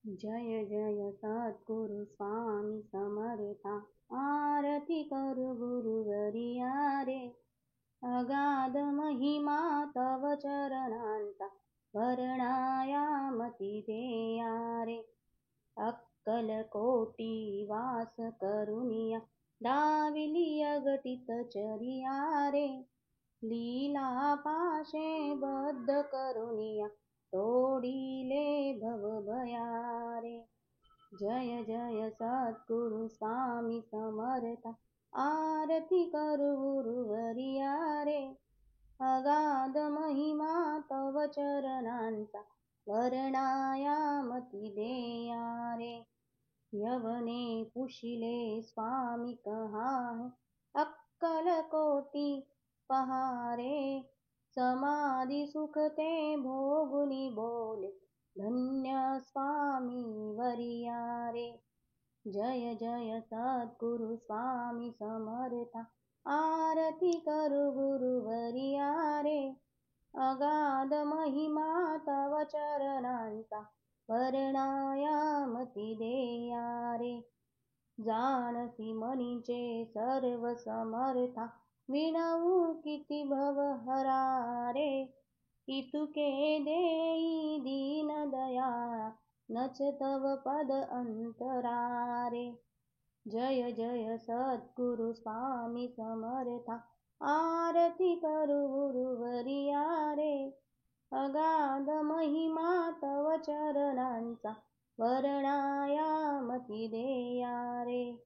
जय जय सद्गुरु स्वामी समर्था, आरती करू गुरुवरिया रे. अगाध महिमा तव चरणांचा, वर्णायामती देया रे. अक्कलकोटी वास करुनिया, दाविली अगतिक चरिया रे. लीला पाशे बद्ध करुनिया, तोडिले भवभया रे. जय जय सद्गुरु स्वामी समर्था, आरती करू गुरुवरिया रे. अगाध महिमा तव चरणांचा, वर्णायामती देया रे. यवने पुशिले स्वामी कहाय, अक्कलकोटी पहारे. समाधी सुख ते भोगुनी बोले, धन्य स्वामी वरिया रे. जय जय सद्गुरु स्वामी समर्था, आरती करू गुरुवरिया रे. अगाध महिमा तव चरणांचा, वर्णायामती देया रे. जाणसी मनीचे सर्व समर्था, विणवू किती भवहरा रे. इतुके देई दीन दयाळा, नच तव पद अंतरा रे. जय जय सद्गुरु स्वामी समर्था, आरती करू गुरुवरिया रे. अगाध महिमा तव चरणांचा, वर्णायामती देया रे.